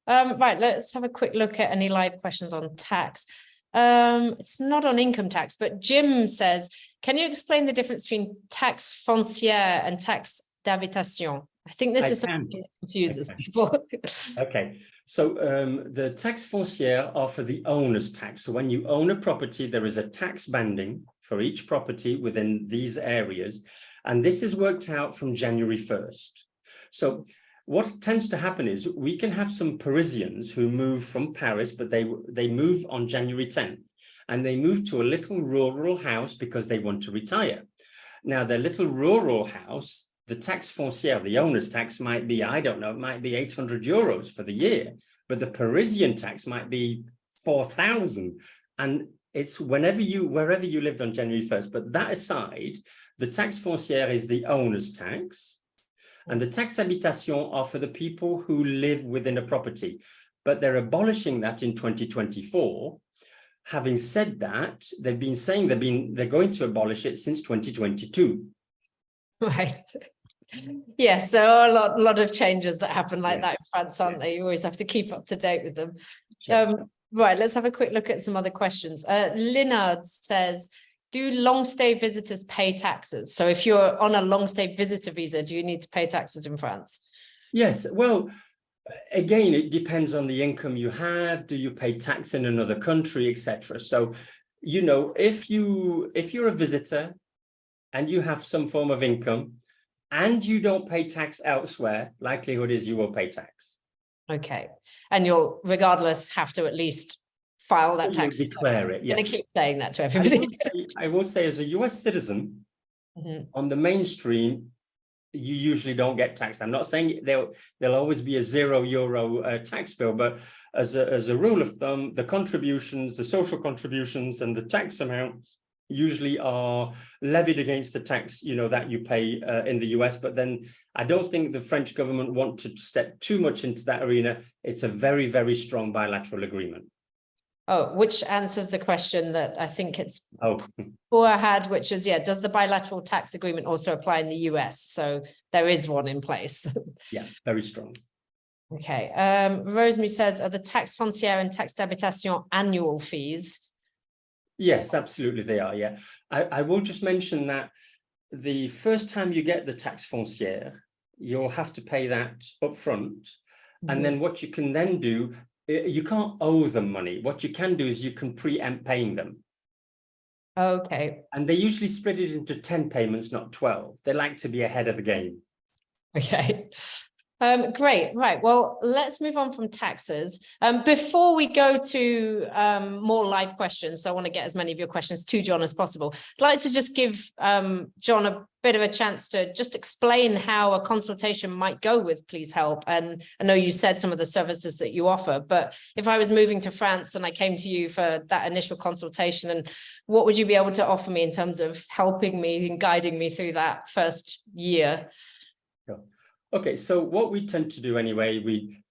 Right, let's have a quick look at any live questions on tax. It's not on income tax, but Jim says, can you explain the difference between taxe foncière and taxe d'habitation? I think this is something that confuses people. Okay, so the taxe foncière are for the owner's tax. So when you own a property, there is a tax banding for each property within these areas. And this is worked out from January 1st. So what tends to happen is we can have some Parisians who move from Paris, but they move on January 10th and they move to a little rural house because they want to retire. Now, their little rural house, the taxe foncière, the owner's tax might be, I don't know, it might be 800 euros for the year, but the Parisian tax might be 4,000. And it's wherever you lived on January 1st. But that aside, the taxe foncière is the owner's tax. And the taxe habitation are for the people who live within a property, but they're abolishing that in 2024. Having said that, they've been saying they're going to abolish it since 2022. Right. Yes, there are a lot of changes that happen like that in France, aren't they? You always have to keep up to date with them. Right, let's have a quick look at some other questions. Linard says, do long stay visitors pay taxes? So if you're on a long stay visitor visa, do you need to pay taxes in France? Yes, well, again, it depends on the income you have. Do you pay tax in another country, etc.? So, you know, if you're a visitor and you have some form of income and you don't pay tax elsewhere, likelihood is you will pay tax. Okay, and you'll regardless have to at least file that tax. Declare it. Yeah. I'm going to keep saying that to everybody. I will say, as a US citizen, on the mainstream, you usually don't get taxed. I'm not saying there'll always be a €0 tax bill, but as a rule of thumb, the contributions, the social contributions, and the tax amounts usually are levied against the tax, you know, that you pay in the US. But then I don't think the French government want to step too much into that arena. It's a very, very strong bilateral agreement. Oh, which answers the question that I think it's had, which is, does the bilateral tax agreement also apply in the US? So there is one in place. Yeah, very strong. Okay. Rosemary says, are the taxe foncière and taxe d'habitation annual fees? Yes, absolutely they are, yeah. I will just mention that the first time you get the taxe foncière, you'll have to pay that up front. And then what you can then do, you can't owe them money. What you can do is you can preempt paying them. Okay. And they usually split it into 10 payments, not 12. They like to be ahead of the game. Okay. Great. Right. Well, let's move on from taxes. Before we go to more live questions, so I want to get as many of your questions to John as possible. I'd like to just give John a bit of a chance to just explain how a consultation might go with Please Help. And I know you said some of the services that you offer, but if I was moving to France and I came to you for that initial consultation, and what would you be able to offer me in terms of helping me and guiding me through that first year? Okay, so what we tend to do anyway, we'd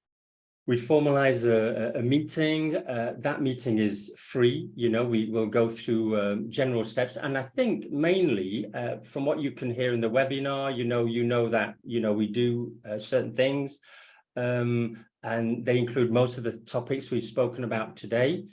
formalize a meeting. That meeting is free. You know, we will go through general steps. And I think mainly from what you can hear in the webinar, you know that, we do certain things and they include most of the topics we've spoken about today.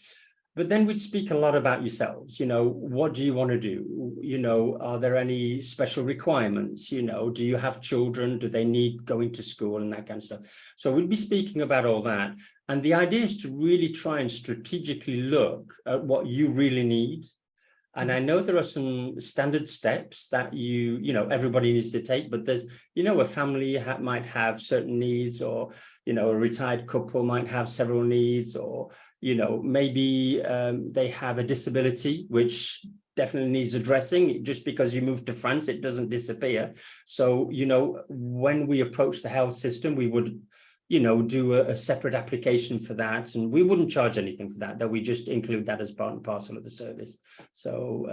But then we'd speak a lot about yourselves. What do you want to do? Are there any special requirements? Do you have children? Do they need going to school and that kind of stuff? So we'd be speaking about all that. And the idea is to really try and strategically look at what you really need. And I know there are some standard steps that everybody needs to take, but there's, a family might have certain needs, or, a retired couple might have several needs, or, maybe they have a disability, which definitely needs addressing. Just because you move to France, it doesn't disappear. So, when we approach the health system, we would do a separate application for that, and we wouldn't charge anything for that we just include that as part and parcel of the service. So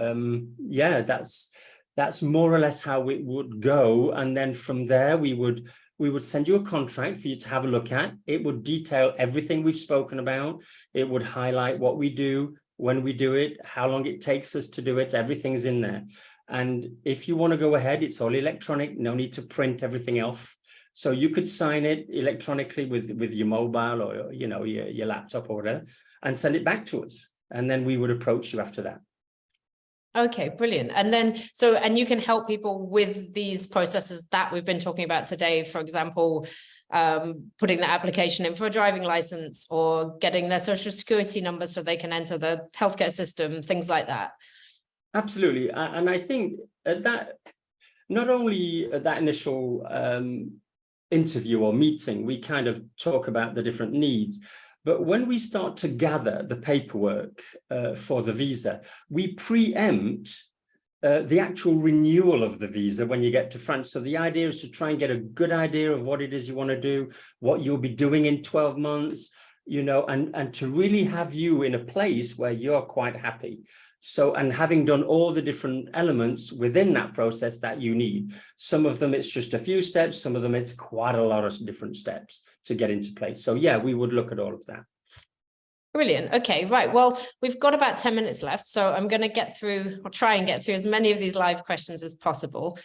yeah, that's more or less how it would go. And then from there we would send you a contract for you to have a look at. It would detail everything we've spoken about. It would highlight what we do, when we do it, how long it takes us to do it. Everything's in there. And if you want to go ahead, it's all electronic, no need to print everything off. So you could sign it electronically with your mobile or your laptop or whatever, and send it back to us. And then we would approach you after that. Okay, brilliant. And then, and you can help people with these processes that we've been talking about today, for example, putting the application in for a driving license or getting their social security number so they can enter the healthcare system, things like that. Absolutely. And I think that not only at that initial interview or meeting, we kind of talk about the different needs, but when we start to gather the paperwork for the visa, we preempt the actual renewal of the visa when you get to France. So the idea is to try and get a good idea of what it is you want to do, what you'll be doing in 12 months, and to really have you in a place where you're quite happy. So, and having done all the different elements within that process that you need, some of them it's just a few steps, some of them it's quite a lot of different steps to get into place. So yeah, we would look at all of that. Brilliant. Okay, right. Well, we've got about 10 minutes left, so I'm going to get through, or try and get through as many of these live questions as possible.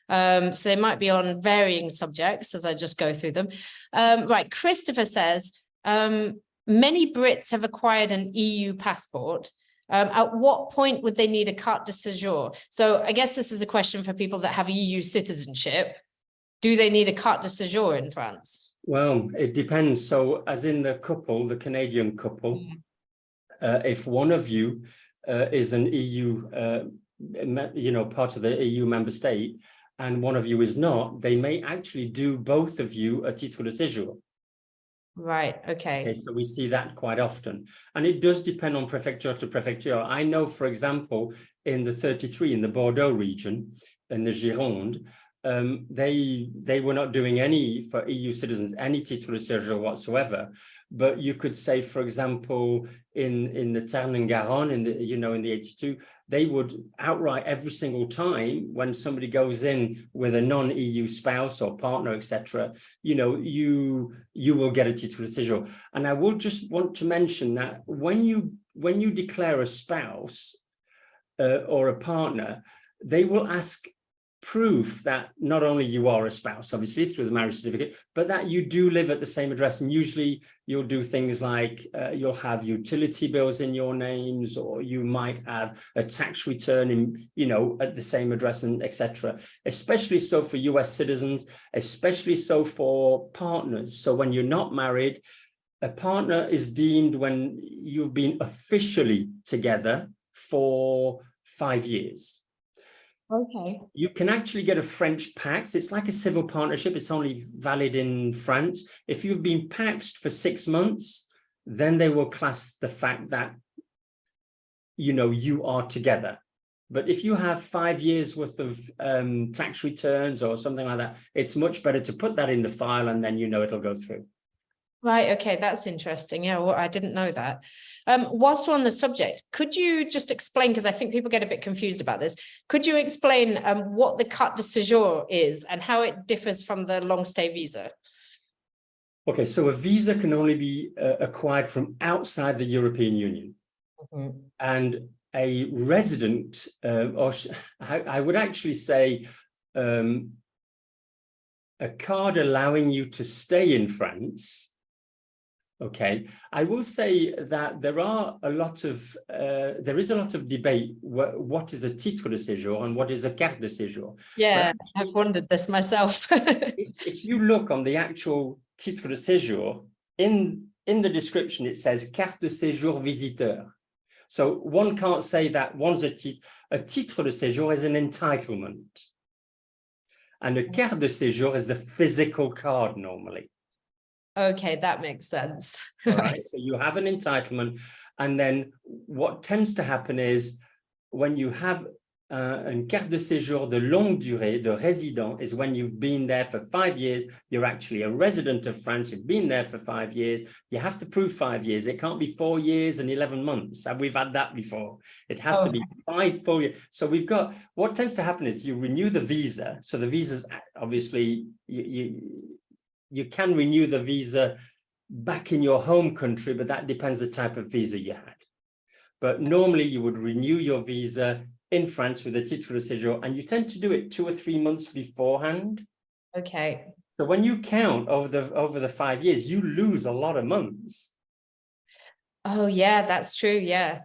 So they might be on varying subjects as I just go through them. Right, Christopher says, many Brits have acquired an EU passport. At what point would they need a carte de séjour? So I guess this is a question for people that have EU citizenship. Do they need a carte de séjour in France? Well, it depends. So as in the couple, the Canadian couple, if one of you is an EU, part of the EU member state, and one of you is not, they may actually do both of you a titre de séjour. Right. Okay. So we see that quite often, and it does depend on prefecture to prefecture. I know, for example, in the 33 in the Bordeaux region, in the Gironde, they were not doing any for EU citizens, any titre de séjour whatsoever. But you could say, for example, in the Tarn and Garonne, in the 82, they would outright every single time when somebody goes in with a non-EU spouse or partner, etc., you will get a titre de séjour. And I will just want to mention that when you declare a spouse or a partner, they will ask proof that not only you are a spouse, obviously through the marriage certificate, but that you do live at the same address. And usually you'll do things like you'll have utility bills in your names, or you might have a tax return in, at the same address, and etc. Especially so for US citizens, especially so for partners. So when you're not married, a partner is deemed when you've been officially together for 5 years. Okay. You can actually get a French pact. It's like a civil partnership. It's only valid in France. If you've been paxed for 6 months, then they will class the fact that, you are together. But if you have 5 years worth of tax returns or something like that, it's much better to put that in the file, and then it'll go through. Right. Okay. That's interesting. Yeah. Well, I didn't know that. Whilst we're on the subject, could you just explain, because I think people get a bit confused about this. Could you explain what the carte de séjour is and how it differs from the long stay visa? Okay. So a visa can only be acquired from outside the European Union. Mm-hmm. And a resident, or I would actually say a card allowing you to stay in France. Okay, I will say that there is a lot of debate what is a titre de séjour and what is a carte de séjour. Yeah, actually, I've wondered this myself. if you look on the actual titre de séjour, in the description it says carte de séjour visiteur. So one can't say that one's a titre de séjour is an entitlement. And a carte de séjour is the physical card normally. Okay, that makes sense. All right, so you have an entitlement, and then what tends to happen is when you have Une carte de séjour de longue durée, de résident, is when you've been there for 5 years. You're actually a resident of France. You've been there for 5 years. You have to prove 5 years. It can't be 4 years and 11 months. And we've had that before. It has to be 5 full years. So we've got, what tends to happen is you renew the visa. So the visas, obviously, you can renew the visa back in your home country, but that depends the type of visa you had. But normally you would renew your visa in France with a titre de séjour, and you tend to do it 2 or 3 months beforehand. Okay. So when you count over the 5 years, you lose a lot of months. Oh yeah, that's true. Yeah.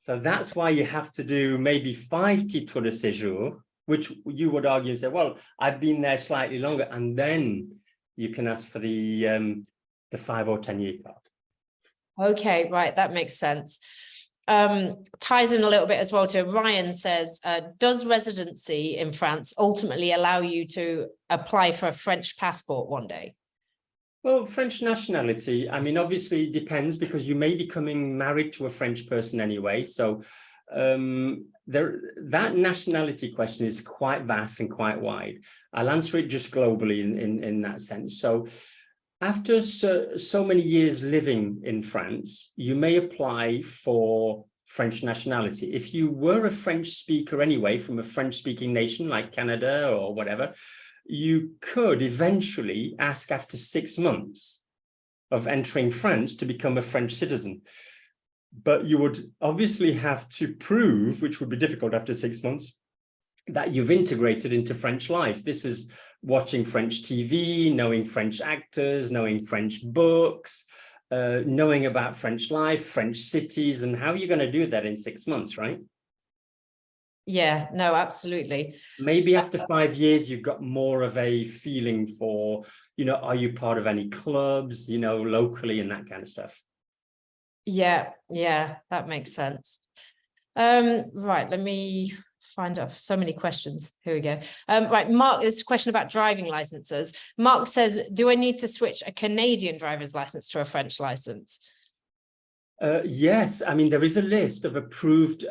So that's why you have to do maybe 5 titres de séjour, which you would argue and say, well, I've been there slightly longer, and then you can ask for the 5 or 10 year card. Okay, right, that makes sense. Ties in a little bit as well to Ryan says, does residency in France ultimately allow you to apply for a French passport one day? Well, French nationality, I mean, obviously it depends, because you may be becoming married to a French person anyway. So that nationality question is quite vast and quite wide. I'll answer it just globally in that sense. So after so many years living in France, you may apply for French nationality. If you were a French speaker anyway, from a French-speaking nation like Canada or whatever, you could eventually ask after 6 months of entering France to become a French citizen. But you would obviously have to prove, which would be difficult after 6 months, that you've integrated into French life. This is watching French TV, knowing French actors, knowing French books, knowing about French life, French cities, and how are you going to do that in 6 months, right? Yeah, no, absolutely. Maybe after 5 years, you've got more of a feeling for, are you part of any clubs, locally and that kind of stuff. Yeah, that makes sense. Right, let me find out so many questions. Here we go. Right, Mark, it's a question about driving licenses. Mark says, do I need to switch a Canadian driver's license to a French license? Yes, I mean, there is a list of approved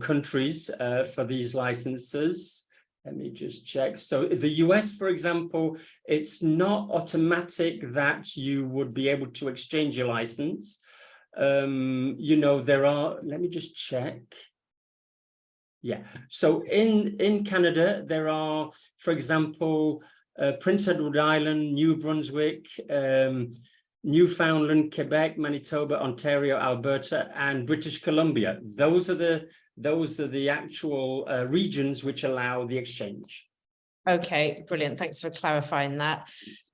countries for these licenses. Let me just check. So the US, for example, it's not automatic that you would be able to exchange your license. There are, let me just check. Yeah, so in Canada, there are, for example, Prince Edward Island, New Brunswick, Newfoundland, Quebec, Manitoba, Ontario, Alberta, and British Columbia. Those are the actual regions which allow the exchange. Okay, brilliant. Thanks for clarifying that.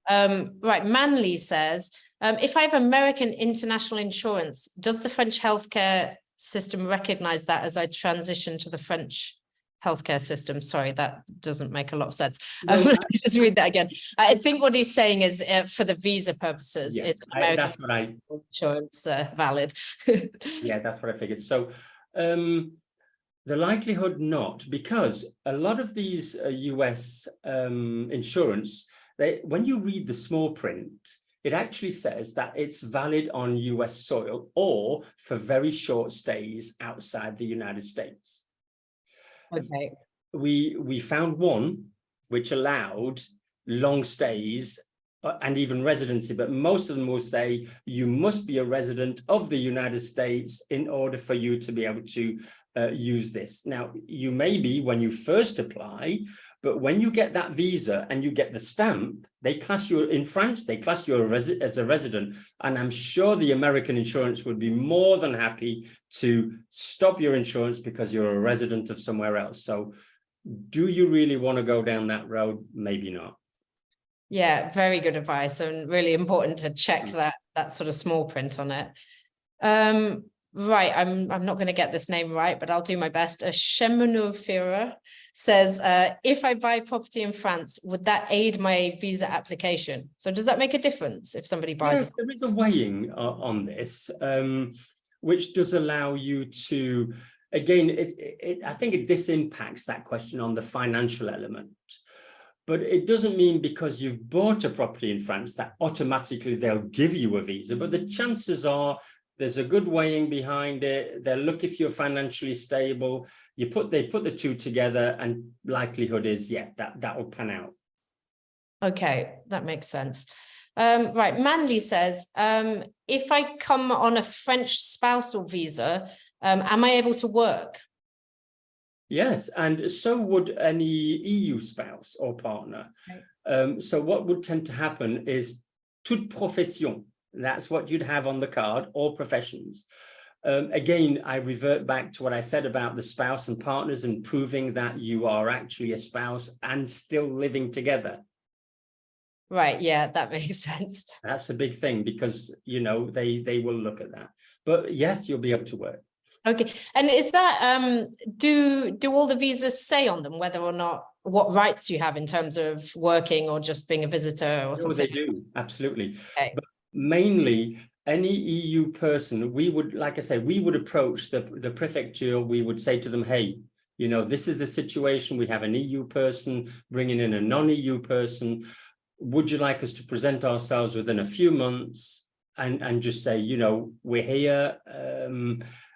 Right, Manley says, if I have American international insurance, does the French healthcare system recognize that as I transition to the French healthcare system? Sorry, that doesn't make a lot of sense. Let me just read that again. I think what he's saying is for the visa purposes, yes, is American that's what insurance valid? Yeah, that's what I figured. So the likelihood not, because a lot of these US insurance, when you read the small print, it actually says that it's valid on US soil or for very short stays outside the United States. Okay. We found one which allowed long stays and even residency, but most of them will say you must be a resident of the United States in order for you to be able to use this. Now, you may be when you first apply, but when you get that visa and you get the stamp, they class you in France, they class you as a resident. And I'm sure the American insurance would be more than happy to stop your insurance because you're a resident of somewhere else. So do you really want to go down that road? Maybe not. Yeah, very good advice, and really important to check that sort of small print on it. Right, I'm not going to get this name right, but I'll do my best. A Cheminofera says, if I buy property in France, would that aid my visa application? So does that make a difference if somebody buys? Yes, there is a weighing on this, which does allow you to, again, I think this impacts that question on the financial element. But it doesn't mean because you've bought a property in France that automatically they'll give you a visa, but the chances are There's a good weighing behind it. They'll look if you're financially stable. They put the two together, and likelihood is, yeah, that will pan out. Okay, that makes sense. Right, Manley says, if I come on a French spousal visa, am I able to work? Yes, and so would any EU spouse or partner. Okay. So what would tend to happen is toute profession. That's what you'd have on the card, all professions. Again, I revert back to what I said about the spouse and partners and proving that you are actually a spouse and still living together. Right, yeah, that makes sense. That's a big thing because, you know, they will look at that. But yes, you'll be able to work. Okay, and is that, do all the visas say on them whether or not, what rights you have in terms of working or just being a visitor or something? No, they do, absolutely. Okay. But mainly, any EU person, we would, like I said, we would approach the prefecture, we would say to them, hey, you know, this is the situation, we have an EU person bringing in a non-EU person. Would you like us to present ourselves within a few months and just say, you know, we're here,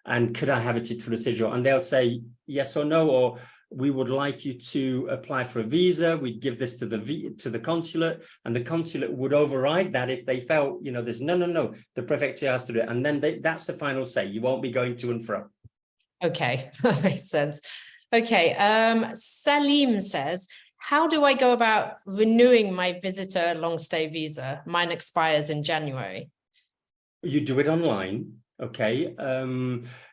and could I have a titre de séjour? And they'll say yes or no, or we would like you to apply for a visa. We'd give this to the consulate, and the consulate would override that if they felt, you know, there's no, the prefecture has to do it. And then that's the final say. You won't be going to and fro. Okay, that makes sense. Okay, Salim says, how do I go about renewing my visitor long stay visa? Mine expires in January. You do it online. Okay,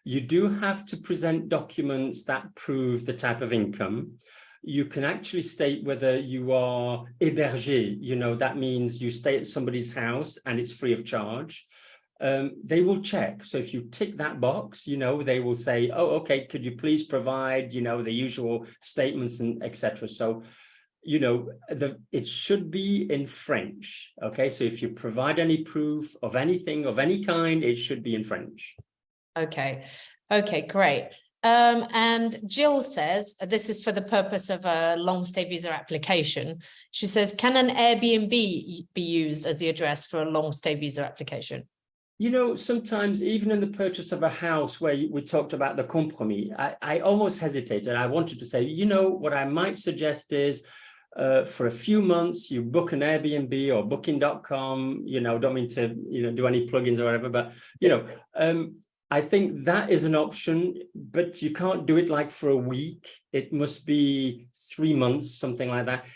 you do have to present documents that prove the type of income. You can actually state whether you are hébergé, you know, that means you stay at somebody's house and it's free of charge. They will check. So if you tick that box, you know, they will say, oh, okay, could you please provide, you know, the usual statements and etc. So, you know, it should be in French. Okay, so if you provide any proof of anything of any kind, it should be in French. Okay, great. And Jill says, this is for the purpose of a long stay visa application. She says, can an Airbnb be used as the address for a long stay visa application? You know, sometimes even in the purchase of a house where we talked about the compromis, I almost hesitated. I wanted to say, you know, what I might suggest is for a few months, you book an Airbnb or booking.com, you know, don't mean to, you know, do any plugins or whatever, but, you know, I think that is an option, but you can't do it like for a week. It must be 3 months, something like that.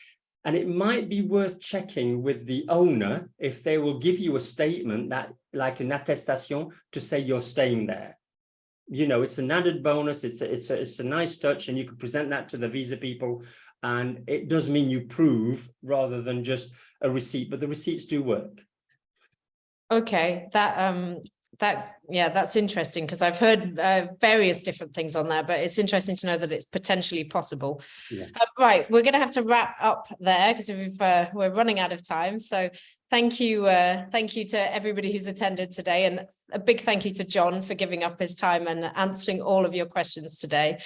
And it might be worth checking with the owner if they will give you a statement that, like an attestation, to say you're staying there. You know, it's an added bonus. It's a nice touch, and you can present that to the visa people. And it does mean you prove rather than just a receipt, but the receipts do work. Okay, that's interesting because I've heard various different things on there, but it's interesting to know that it's potentially possible. Yeah. Right, we're going to have to wrap up there because we're running out of time. So thank you to everybody who's attended today, and a big thank you to John for giving up his time and answering all of your questions today.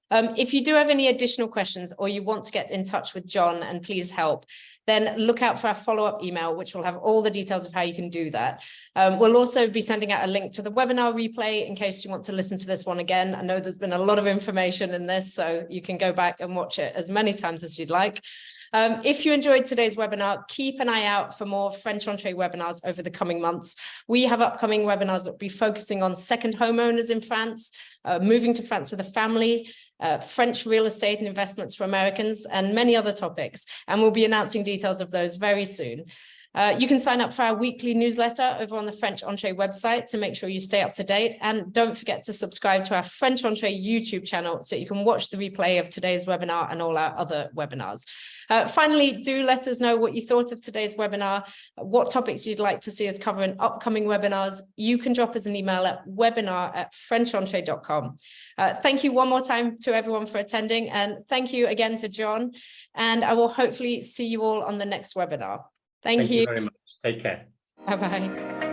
If you do have any additional questions or you want to get in touch with John and please help, then look out for our follow-up email, which will have all the details of how you can do that. We'll also be sending out a link to the webinar replay in case you want to listen to this one again. I know there's been a lot of information in this, so you can go back and watch it as many times as you'd like. If you enjoyed today's webinar, keep an eye out for more FrenchEntrée webinars over the coming months. We have upcoming webinars that will be focusing on second homeowners in France, moving to France with a family, French real estate and investments for Americans, and many other topics. And we'll be announcing details of those very soon. You can sign up for our weekly newsletter over on the FrenchEntrée website to make sure you stay up to date. And don't forget to subscribe to our FrenchEntrée YouTube channel so you can watch the replay of today's webinar and all our other webinars. Finally, do let us know what you thought of today's webinar, what topics you'd like to see us cover in upcoming webinars. You can drop us an email at webinar@FrenchEntrée.com. Thank you one more time to everyone for attending, and thank you again to John. And I will hopefully see you all on the next webinar. Thank you very much. Take care. Bye-bye.